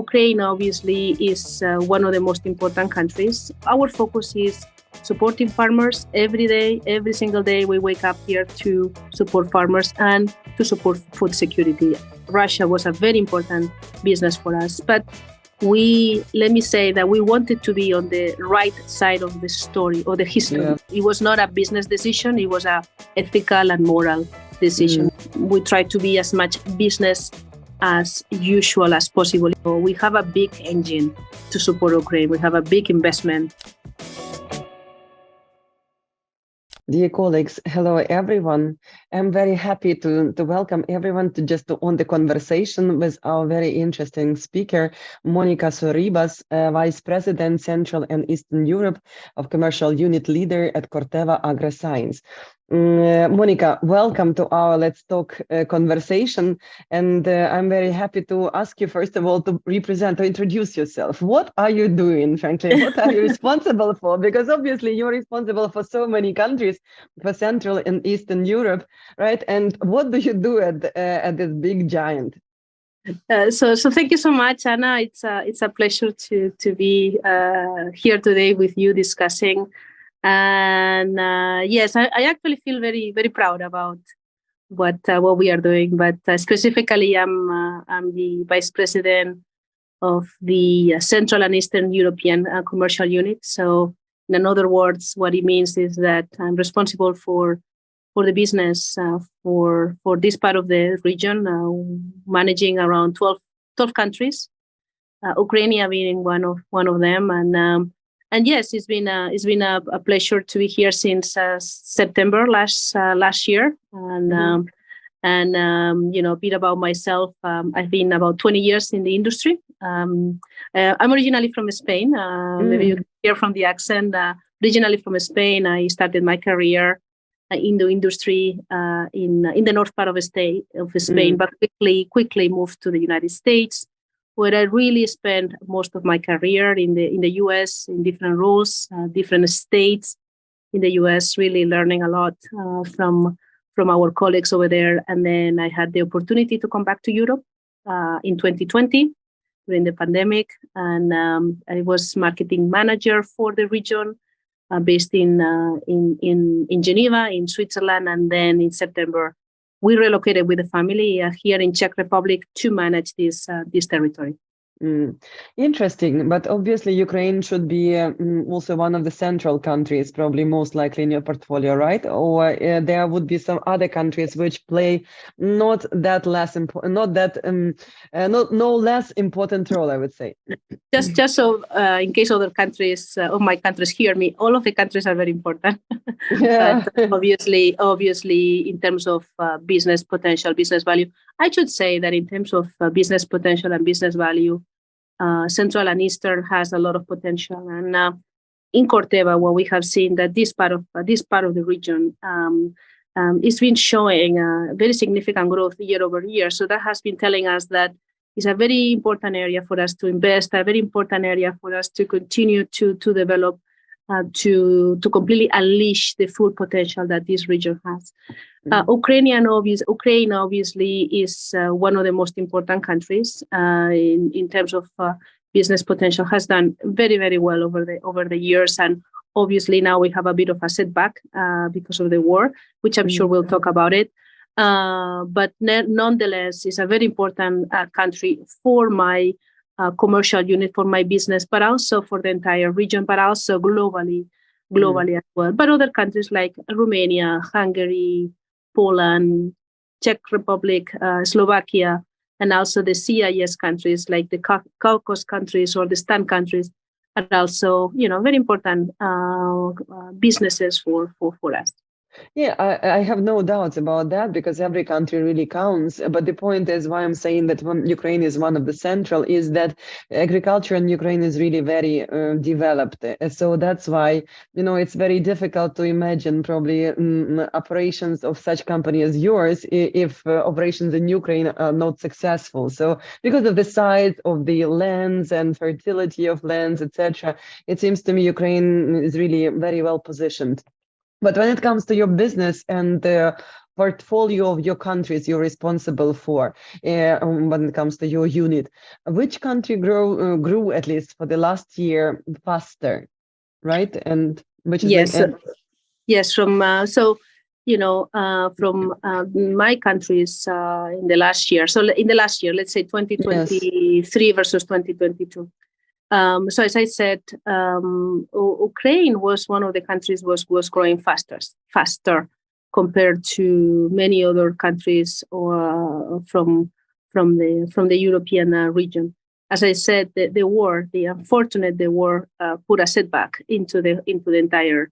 Ukraine obviously is one of the most important countries. Our focus is supporting farmers every day, every single day. We wake up here to support farmers and to support food security. Russia was a very important business for us, but let me say that we wanted to be on the right side of the story or the history. Yeah. It was not a business decision. It was a ethical and moral decision. We try to be as much business as usual as possible. We have a big engine to support Ukraine. We have a big investment. Dear colleagues, hello everyone. I'm very happy to welcome everyone on the conversation with our very interesting speaker, Monica Sorribas, Vice President, Central and Eastern Europe of Commercial Unit Leader at Corteva Agriscience. Monica, welcome to our Let's Talk conversation. And I'm very happy to ask you, first of all, to introduce yourself. What are you doing, frankly? What are you responsible for? Because obviously you're responsible for so many countries, for Central and Eastern Europe, right? And what do you do at this big giant? So thank you so much, Anna. It's a pleasure to be here today with you discussing. And yes, I actually feel very, very proud about what we are doing. But specifically, I'm the Vice President of the Central and Eastern European Commercial Unit. So, in other words, what it means is that I'm responsible for the business for this part of the region, managing around 12 countries, Ukraine being one of them. And yes, it's been a pleasure to be here since September last year. And a bit about myself. I've been about 20 years in the industry. I'm originally from Spain. Maybe you can hear from the accent. Originally from Spain, I started my career in the industry in the north part of Spain, but quickly moved to the United States, where I really spent most of my career in the US in different roles, different states in the US, really learning a lot from our colleagues over there. And then I had the opportunity to come back to Europe in 2020 during the pandemic, and I was marketing manager for the region based in Geneva, in Switzerland, and then in September we relocated with the family here in Czech Republic to manage this territory. Interesting, but obviously Ukraine should be also one of the central countries, probably most likely in your portfolio, right? Or there would be some other countries which play no less important role, I would say. Just so in case other countries of my countries hear me, all of the countries are very important. Yeah. But obviously, in terms of business potential, business value, I should say that in terms of business potential and business value, Central and Eastern has a lot of potential. And in Corteva, what we have seen that this part of the region it's been showing very significant growth year over year. So that has been telling us that it's a very important area for us to invest, a very important area for us to continue to develop, to completely unleash the full potential that this region has. Ukraine obviously is one of the most important countries in terms of business potential, has done very, very well over the years. And obviously now we have a bit of a setback because of the war, which I'm sure we'll talk about it. But nonetheless, it's a very important country for my commercial unit, for my business, but also for the entire region, but also globally as well. But other countries like Romania, Hungary, Poland, Czech Republic, Slovakia, and also the CIS countries like the Caucasus countries or the STAN countries are also, very important businesses for us. Yeah, I have no doubts about that, because every country really counts. But the point is, why I'm saying that Ukraine is one of the central is that agriculture in Ukraine is really very developed. So that's why, it's very difficult to imagine probably operations of such company as yours if operations in Ukraine are not successful. So because of the size of the lands and fertility of lands, etc., it seems to me Ukraine is really very well positioned. But when it comes to your business and portfolio of your countries you're responsible for when it comes to your unit, which country grew at least for the last year faster, right? And which is Yes, yes. From from my countries in the last year. So in the last year, let's say 2023 versus 2022. So as I said, Ukraine was one of the countries was growing faster compared to many other countries or from the European region. As I said, the war put a setback into the entire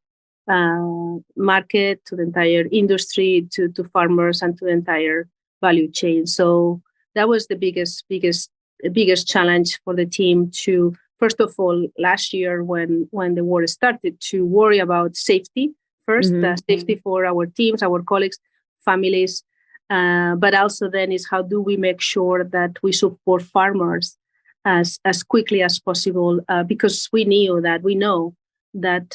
market, to the entire industry, to farmers, and to the entire value chain. So that was the biggest challenge for the team to, first of all, last year when the war started, to worry about safety first, safety for our teams, our colleagues, families, but also then is how do we make sure that we support farmers as quickly as possible, because we know that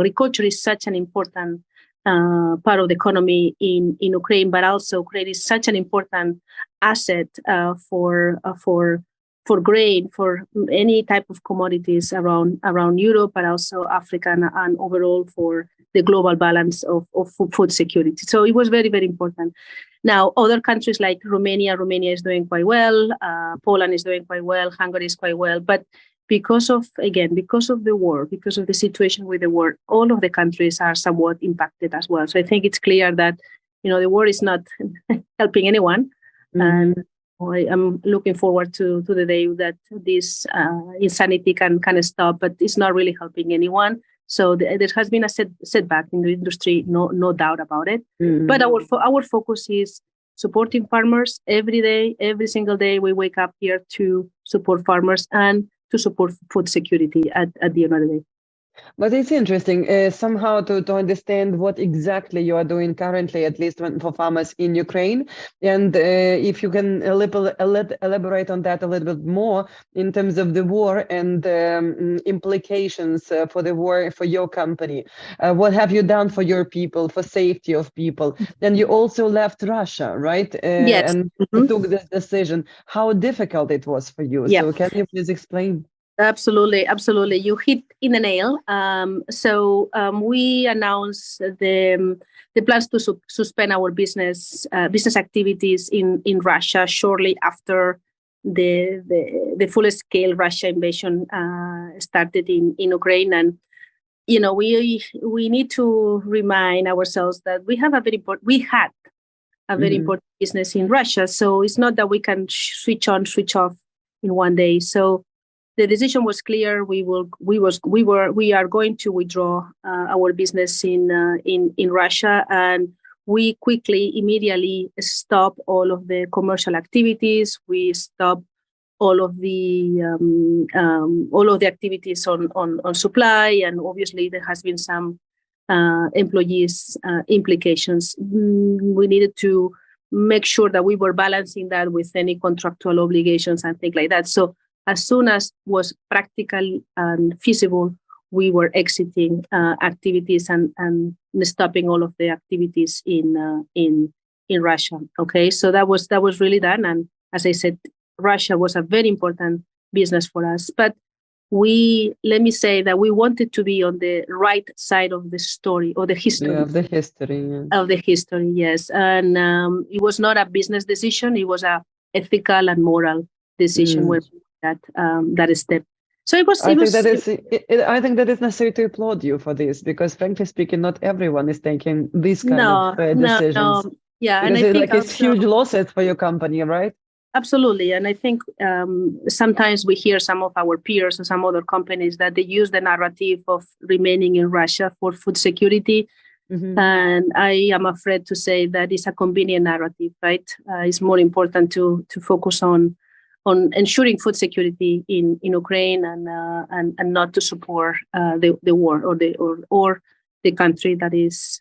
agriculture is such an important part of the economy in Ukraine, but also Ukraine is such an important asset for grain, for any type of commodities around Europe, but also Africa and overall for the global balance of food security. So it was very, very important. Now, other countries like Romania is doing quite well. Poland is doing quite well. Hungary is quite well. But because of the war, because of the situation with the war, all of the countries are somewhat impacted as well. So I think it's clear that, the war is not helping anyone. And I'm looking forward to the day that this insanity can stop, but it's not really helping anyone. So there has been a setback in the industry, no doubt about it. But our focus is supporting farmers every day, every single day. We wake up here to support farmers and to support food security at the end of the day. But it's interesting somehow to understand what exactly you are doing currently, at least for farmers in Ukraine. And if you can elaborate on that a little bit more in terms of the war and implications for the war for your company. What have you done for your people, for safety of people? And you also left Russia, right? Yes. And took this decision. How difficult it was for you. Yeah. So can you please explain? Absolutely. You hit in the nail. We announced the plans to suspend our business activities in Russia shortly after the full scale Russia invasion started in Ukraine. And we need to remind ourselves that we had a very important business in Russia. So it's not that we can switch on, switch off in one day. So the decision was clear. We are going to withdraw our business in Russia, and we immediately stop all of the commercial activities. We stop all of the activities on supply, and obviously there has been some employees implications. We needed to make sure that we were balancing that with any contractual obligations and things like that. So as soon as was practical and feasible, we were exiting activities and stopping all of the activities in Russia. Okay, so that was really done. And as I said, Russia was a very important business for us. But let me say that we wanted to be on the right side of the story or the history. Of the history. Yeah. Of the history, yes. And it was not a business decision; it was a ethical and moral decision. Where that step. So it was. I think that is necessary to applaud you for this, because frankly speaking, not everyone is taking these kind of decisions. No. Yeah, because and I think it's huge losses for your company, right? Absolutely, and I think sometimes we hear some of our peers or some other companies that they use the narrative of remaining in Russia for food security. And I am afraid to say that it's a convenient narrative, right? It's more important to focus on ensuring food security in Ukraine and not to support the war or the country that is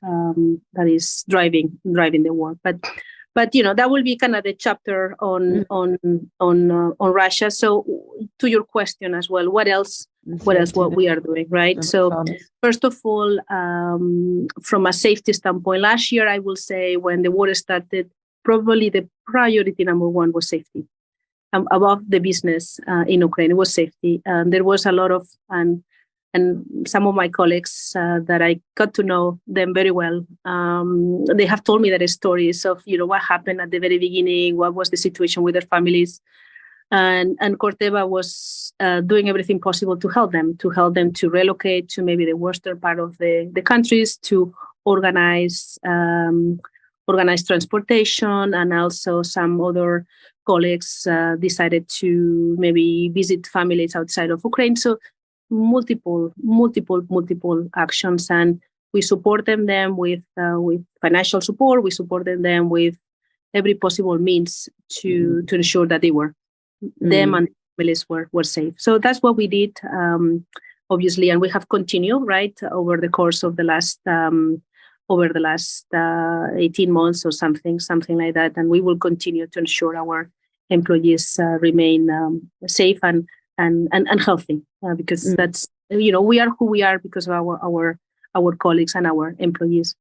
driving the war. But that will be kind of the chapter on Russia. So to your question as well, what else what we are doing, right? So first of all, from a safety standpoint, last year I will say when the war started, probably the priority number one was safety. Above the business in Ukraine, it was safety. There was a lot of and some of my colleagues that I got to know them very well, they have told me their stories of, what happened at the very beginning, what was the situation with their families. And Corteva was doing everything possible to help them to relocate to maybe the western part of the countries, to organize transportation, and also some other colleagues decided to maybe visit families outside of Ukraine. So multiple actions, and we supported them with financial support. We supported them with every possible means to ensure that they were them and families were safe. So that's what we did, obviously, and we have continued right over the course of the last 18 months or something like that, and we will continue to ensure our employees remain safe and healthy, because that's, we are who we are because of our colleagues and our employees.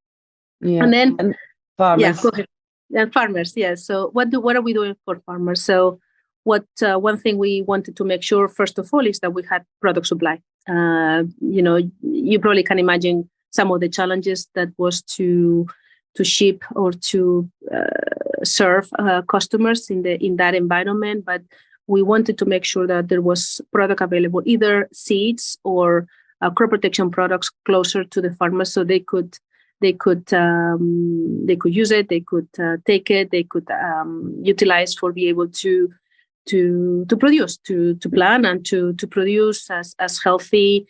Yeah. And then farmers. Yeah, go ahead. And farmers, yes. So what are we doing for farmers? So one thing we wanted to make sure, first of all, is that we had product supply. You probably can imagine some of the challenges that was to ship or to serve customers in that environment, but we wanted to make sure that there was product available, either seeds or crop protection products closer to the farmers, so they could use it, they could take it, they could utilize for be able to produce, to plant and to produce as healthy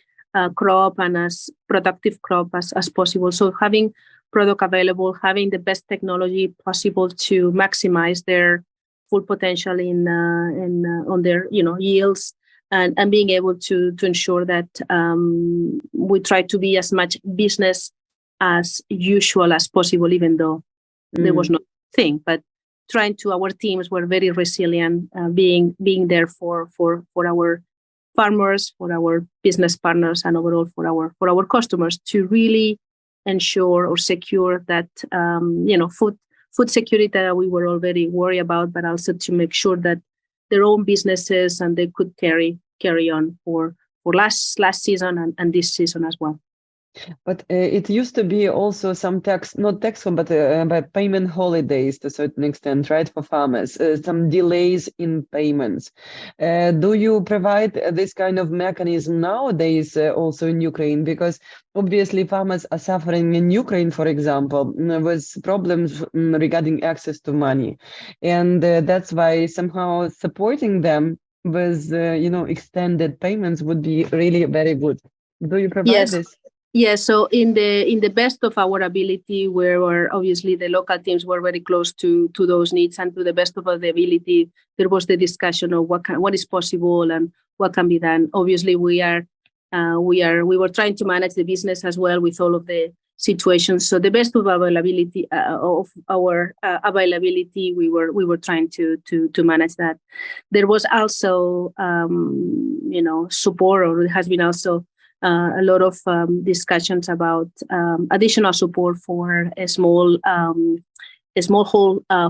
crop and as productive crop as possible. So having product available, having the best technology possible to maximize their full potential on their yields, and being able to ensure that we try to be as much business as usual as possible, even though there was no thing. But our teams were very resilient, being there for our farmers, for our business partners, and overall for our customers, to really ensure or secure that food security that we were already worried about, but also to make sure that their own businesses and they could carry on for last season and this season as well. But it used to be also some but payment holidays to a certain extent, right, for farmers, some delays in payments. Do you provide this kind of mechanism nowadays also in Ukraine? Because obviously farmers are suffering in Ukraine, for example, with problems regarding access to money. And that's why somehow supporting them with, extended payments would be really very good. Do you provide this? Yes, so in the best of our ability, where obviously the local teams were very close to those needs, and to the best of our ability, there was the discussion of what is possible and what can be done. Obviously, we were trying to manage the business as well with all of the situations. So the best of our availability, we were trying to manage that. There was also support, or it has been also a lot of discussions about additional support for a smallholder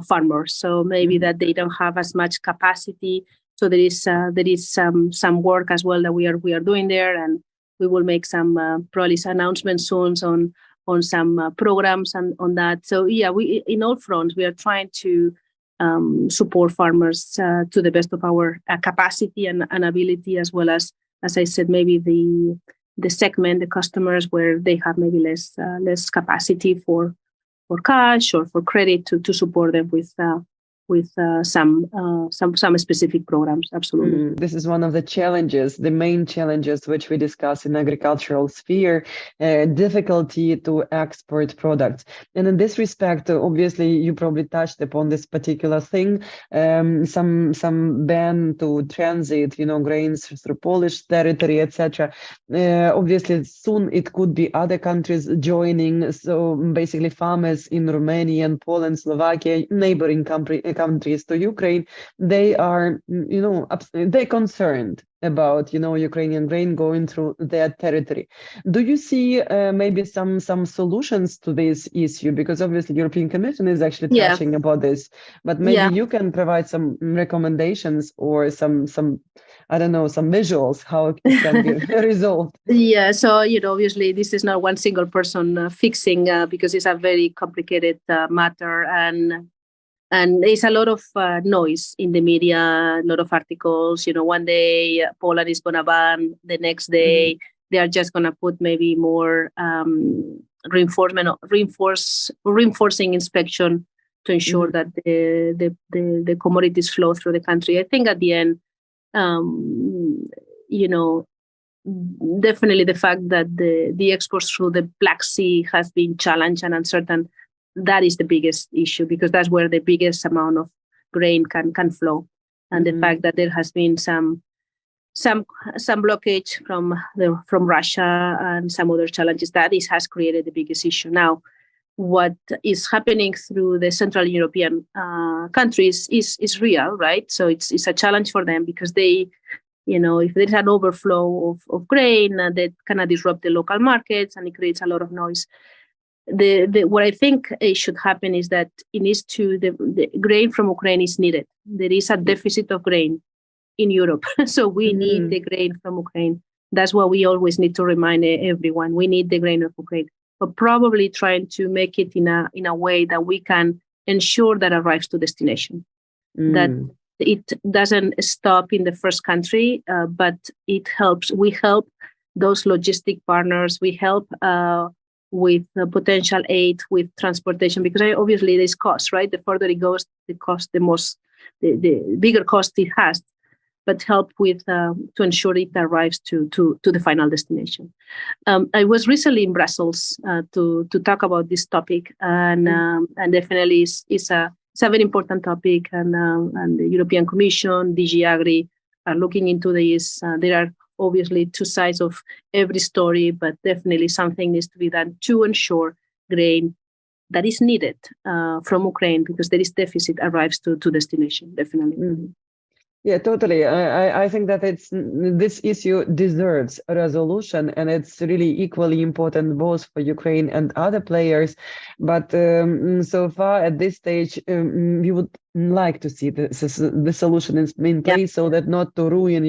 farmers. So maybe that they don't have as much capacity. So there is some work as well that we are doing there, and we will make some probably announcements soon on some programs and on that. So we in all fronts we are trying to support farmers to the best of our capacity and ability, as well as I said, maybe the segment, the customers where they have maybe less capacity for cash or for credit to support them with some specific programs. Absolutely. This is one of the main challenges which we discuss in agricultural sphere, difficulty to export products. And in this respect, obviously, you probably touched upon this particular thing, some ban to transit, grains through Polish territory, etc. Obviously, soon it could be other countries joining. So basically, farmers in Romania and Poland, Slovakia, neighboring countries countries to Ukraine, they are, they're concerned about, Ukrainian grain going through their territory. Do you see maybe some solutions to this issue? Because obviously European Commission is actually touching about this, but maybe you can provide some recommendations or some I don't know, some visuals how it can be resolved. Yeah, so obviously this is not one single person fixing because it's a very complicated matter, and there's a lot of noise in the media, a lot of articles. One day Poland is going to ban, the next day they are just going to put maybe more reinforcing inspection to ensure that the commodities flow through the country. I think at the end, definitely the fact that the exports through the Black Sea has been challenged and uncertain, that is the biggest issue, because that's where the biggest amount of grain can flow. And the fact that there has been some blockage from Russia and some other challenges, has created the biggest issue. Now, what is happening through the Central European countries is real, right? So it's a challenge for them, because they, if there's an overflow of grain, that kind of disrupt the local markets, and it creates a lot of noise. What I think should happen is that the grain from Ukraine is needed. There is a deficit of grain in Europe, so we need the grain from Ukraine. That's what we always need to remind everyone. We need the grain of Ukraine, but probably trying to make it in a way that we can ensure that arrives to destination, that it doesn't stop in the first country, but it helps. We help those logistic partners. We help with potential aid with transportation, because obviously there's cost, right? The further it goes, the bigger cost it has, but help with to ensure it arrives to the final destination. I was recently in Brussels to talk about this topic, and definitely it's a very important topic, and the European Commission, DG Agri are looking into this. There are obviously two sides of every story, but definitely something needs to be done to ensure grain that is needed from Ukraine, because there is deficit, arrives to destination, definitely. Yeah, totally. I think that this issue deserves a resolution, and it's really equally important both for Ukraine and other players. But so far at this stage, we would like to see the solution in place, so that not to ruin,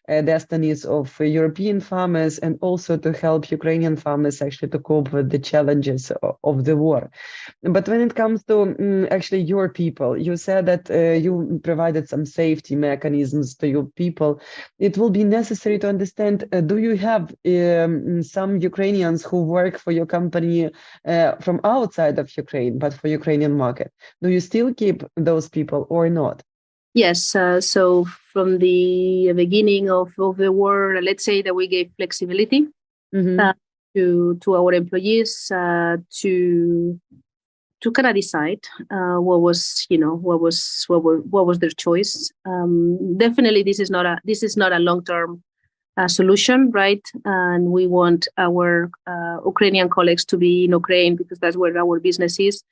destinies of European farmers, and also to help Ukrainian farmers actually to cope with the challenges of the war. But when it comes to actually your people, you said that you provided some safety mechanisms to your people. It will be necessary to understand, do you have some Ukrainians who work for your company from outside of Ukraine, but for Ukrainian market? Do you still keep those people or not? Yes. So from the beginning of the war, let's say that we gave flexibility to our employees to kind of decide what was their choice. Definitely, this is not a long-term solution, right? And we want our Ukrainian colleagues to be in Ukraine, because that's where our business is.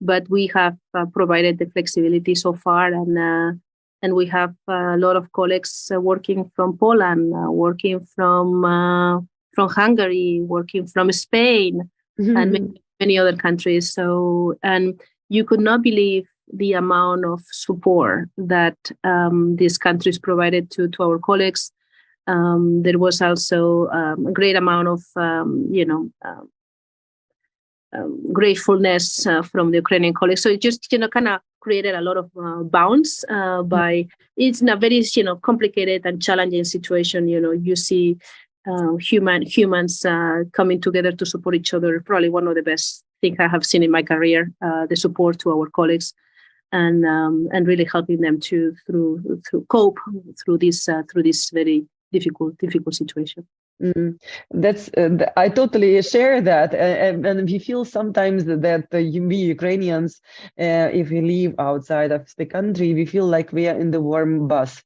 But we have provided the flexibility so far, and we have a lot of colleagues working from Poland, working from Hungary, working from Spain, and many other countries. So, and you could not believe the amount of support that these countries provided to our colleagues. There was also a great amount of gratefulness from the Ukrainian colleagues. So it just kind of created a lot of bounce by. It's in a very complicated and challenging situation. You see humans coming together to support each other. Probably one of the best things I have seen in my career. The support to our colleagues, and really helping them to cope through this very difficult situation. That's I totally share that, and we feel sometimes that we Ukrainians, if we live outside of the country, we feel like we are in the warm bus,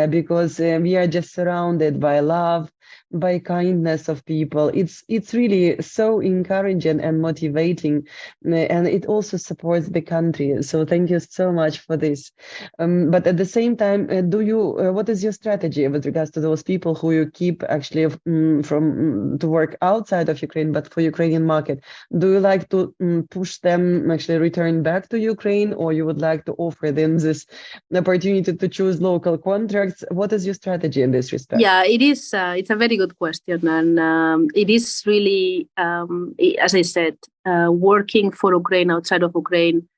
because we are just surrounded by love, by kindness of people. It's really so encouraging and motivating, and it also supports the country. So thank you so much for this. But at the same time, what is your strategy with regards to those people who you keep actually to work outside of Ukraine, but for Ukrainian market? Do you like to push them actually return back to Ukraine, or you would like to offer them this opportunity to choose local contracts? What is your strategy in this respect? Yeah, it is. It's a very good question, and it is really, as I said, working for Ukraine outside of Ukraine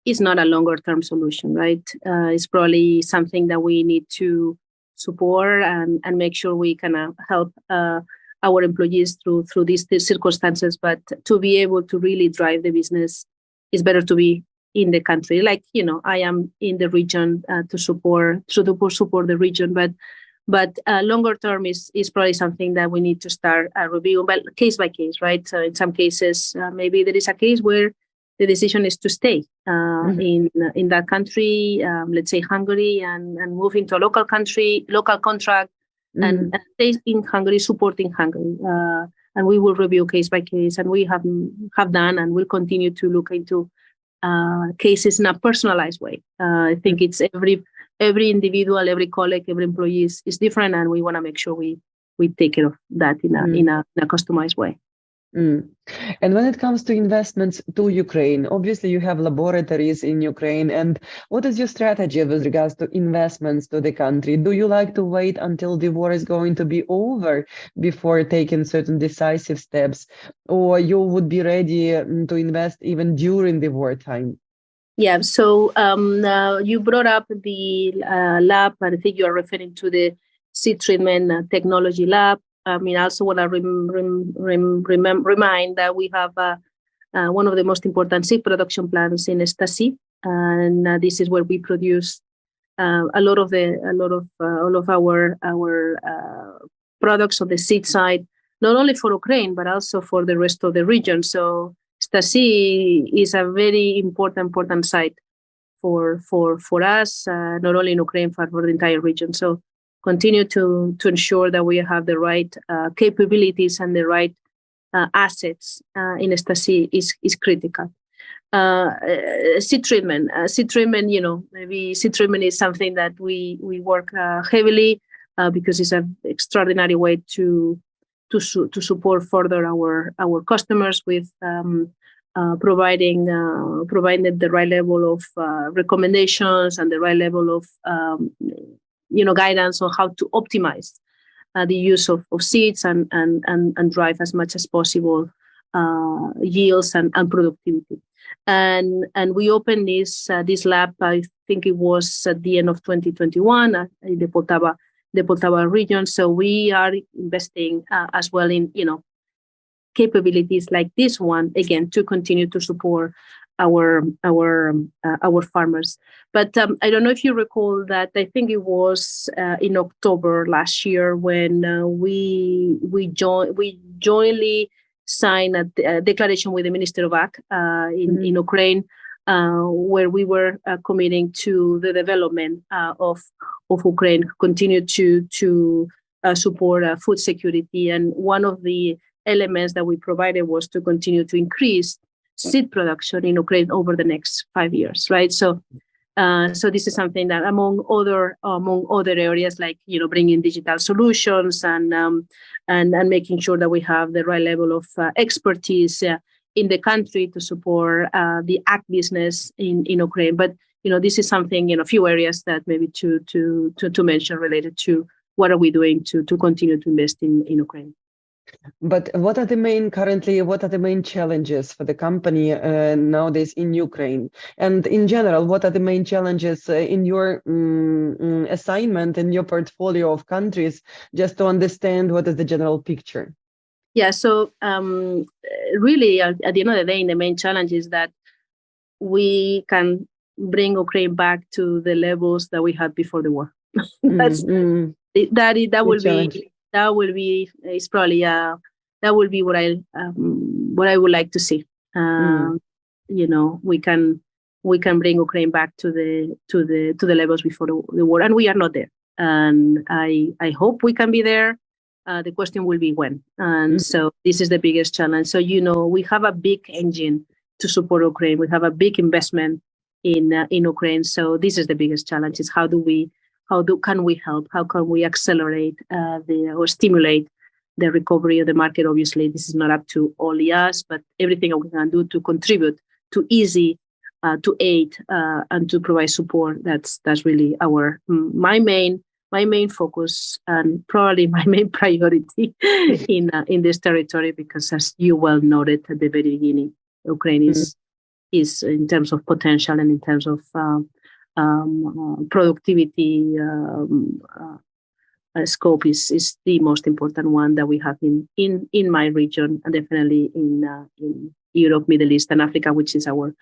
is not a longer-term solution, right? It's probably something that we need to support and make sure we can help our employees through these circumstances. But to be able to really drive the business, it's better to be in the country. Like, I am in the region to support the region, but longer term is probably something that we need to start reviewing, but case by case, right? So in some cases, maybe there is a case where the decision is to stay in that country, let's say Hungary, and move into a local contract, and stay in Hungary, supporting Hungary. And we will review case by case, and we have done and will continue to look into cases in a personalized way. I think it's every individual, every colleague, every employee is different, and we want to make sure we take care of that in a customized way. And when it comes to investments to Ukraine, obviously you have laboratories in Ukraine. And what is your strategy with regards to investments to the country? Do you like to wait until the war is going to be over before taking certain decisive steps, or you would be ready to invest even during the wartime? Yeah, so you brought up the lab, and I think you are referring to the seed treatment technology lab. I mean, I also want to remind that we have one of the most important seed production plants in Stasi, and this is where we produce a lot of our products on the seed side, not only for Ukraine but also for the rest of the region. So Stasi is a very important site for us, not only in Ukraine but for the entire region. So continue to ensure that we have the right capabilities and the right assets in Stasi is critical. Seed treatment, maybe seed treatment is something that we work heavily because it's an extraordinary way to support further our customers with providing the right level of recommendations and the right level of guidance on how to optimize the use of seeds and drive as much as possible yields and productivity. And we opened this lab, I think it was at the end of 2021 in the Poltava region. So we are investing as well in capabilities like this one, again, to continue to support our farmers. But I don't know if you recall that I think it was in October last year when we jointly signed a declaration with the Minister of Ag in Ukraine, where we were committing to the development of Ukraine, continue to support food security. And one of the elements that we provided was to continue to increase seed production in Ukraine over the next 5 years, right? So this is something that among other areas, like bringing digital solutions and making sure that we have the right level of expertise in the country to support the ag business in Ukraine. But this is something a few areas that maybe to mention related to what are we doing to continue to invest in Ukraine. But what are the main challenges for the company nowadays in Ukraine? And in general, what are the main challenges in your assignment, in your portfolio of countries, just to understand what is the general picture? Yeah, so really, at the end of the day, the main challenge is that we can bring Ukraine back to the levels that we had before the war. That will be it's probably that will be what I would like to see. We can bring Ukraine back to the levels before the war, and we are not there. And I hope we can be there. The question will be when. And so this is the biggest challenge. So, we have a big engine to support Ukraine. We have a big investment in Ukraine. So this is the biggest challenge: is can we help? How can we accelerate or stimulate the recovery of the market? Obviously, this is not up to only us, but everything we can do to contribute to easy, to aid, and to provide support. That's really my main focus, and probably my main priority in this territory, because, as you well noted at the very beginning, Ukraine is in terms of potential and in terms of productivity scope is the most important one that we have in my region, and definitely in Europe, Middle East, and Africa, which is our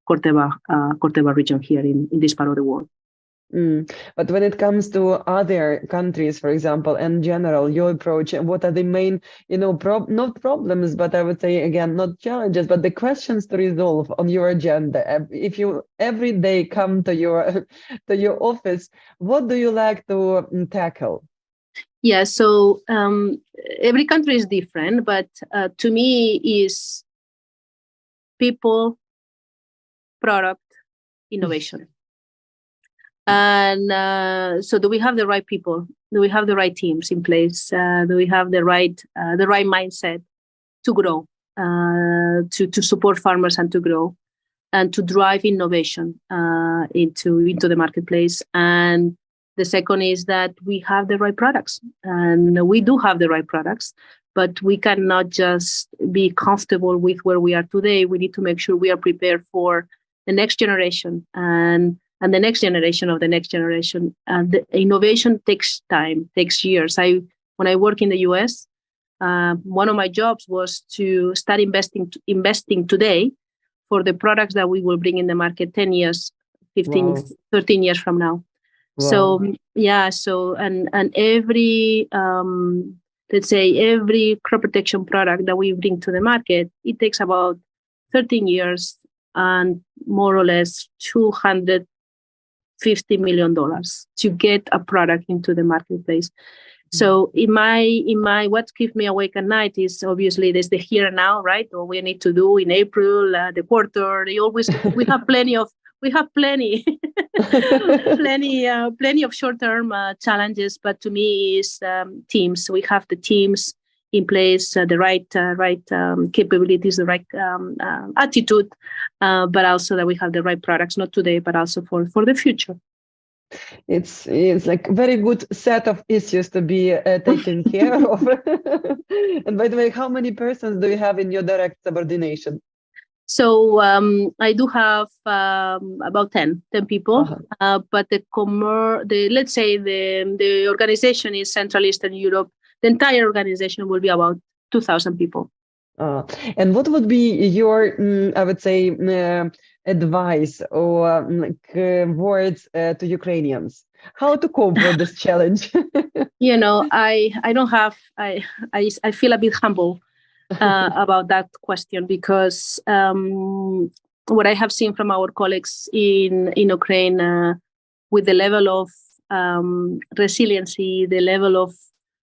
Corteva region here in this part of the world. But when it comes to other countries, for example, in general, your approach, what are the main, not problems, but I would say, again, not challenges, but the questions to resolve on your agenda? If you every day come to your office, what do you like to tackle? Yeah, so every country is different, but to me is people, product, innovation. And so, do we have the right people? Do we have the right teams in place? Do we have the right mindset to grow, to support farmers and to grow, and to drive innovation into the marketplace? And the second is that we have the right products, and we do have the right products, but we cannot just be comfortable with where we are today. We need to make sure we are prepared for the next generation and the next generation of the next generation. And the innovation takes time, takes years. When I work in the US, one of my jobs was to start investing today for the products that we will bring in the market 10 years, 15, wow. 13 years from now. Wow. So, yeah, and every, let's say every crop protection product that we bring to the market, it takes about 13 years and more or less $250 million to get a product into the marketplace. So in my what keeps me awake at night is obviously there's the here and now, right? What we need to do in April, the quarter. We have plenty of short-term challenges, but to me is teams. We have the teams in place, the right capabilities, the right attitude, but also that we have the right products, not today, but also for the future. It's like a very good set of issues to be taken care of. And by the way, how many persons do you have in your direct subordination? So I do have about 10 people, but let's say the organization is Central Eastern Europe. The entire organization will be about 2,000 people. And what would be your, I would say, advice or words to Ukrainians? How to cope with this challenge? I don't have. I feel a bit humble about that question, because what I have seen from our colleagues in Ukraine, with the level of resiliency, the level of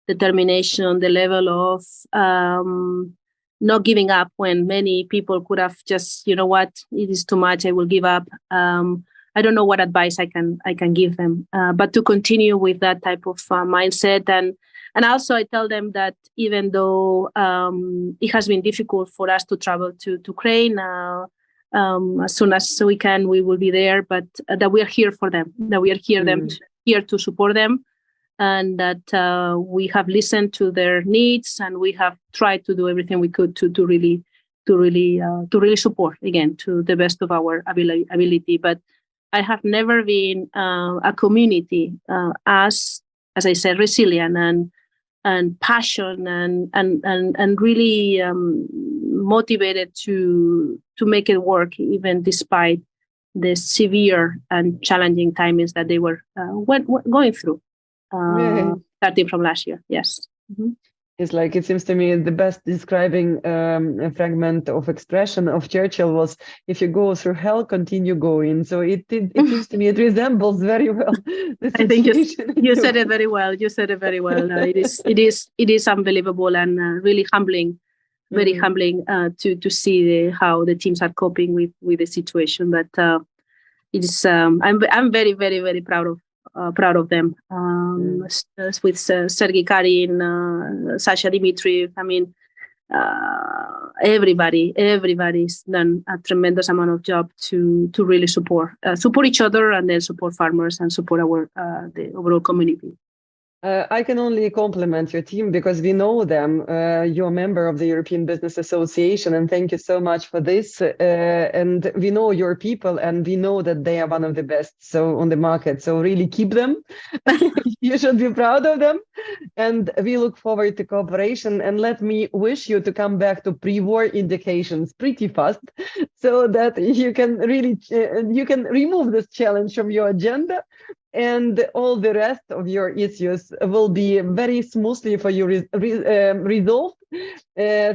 determination, the level of not giving up when many people could have just, it is too much, I will give up. I don't know what advice I can give them, but to continue with that type of mindset. And also I tell them that even though it has been difficult for us to travel to Ukraine, as soon as we can, we will be there, but that we are here for them, that we are here to support them, and that we have listened to their needs, and we have tried to do everything we could to really support, again, to the best of our ability. But I have never been a community as I said, resilient and passion and really motivated to make it work, even despite the severe and challenging times that they were going through, starting from last year. Yes. Mm-hmm. It's like, it seems to me the best describing a fragment of expression of Churchill was, if you go through hell, continue going. So it seems to me it resembles very well the I think situation. you said it very well. You said it very well. It is unbelievable and really humbling, very humbling to see how the teams are coping with the situation. But it is I'm very, very, very proud of them. With Sergei Karin, Sasha Dimitriev. I mean, everybody's done a tremendous amount of job to really support each other, and then support farmers and support our the overall community. I can only compliment your team because we know them. You're a member of the European Business Association, and thank you so much for this. And we know your people, and we know that they are one of the best on the market. So really keep them. You should be proud of them. And we look forward to cooperation. And let me wish you to come back to pre-war indications pretty fast, so that you can really remove this challenge from your agenda. And all the rest of your issues will be very smoothly for you resolved,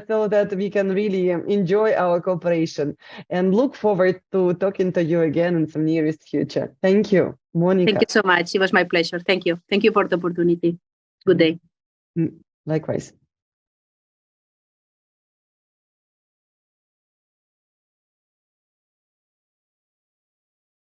so that we can really enjoy our cooperation and look forward to talking to you again in some nearest future. Thank you, Monica. Thank you so much. It was my pleasure. Thank you. Thank you for the opportunity. Good day. Likewise.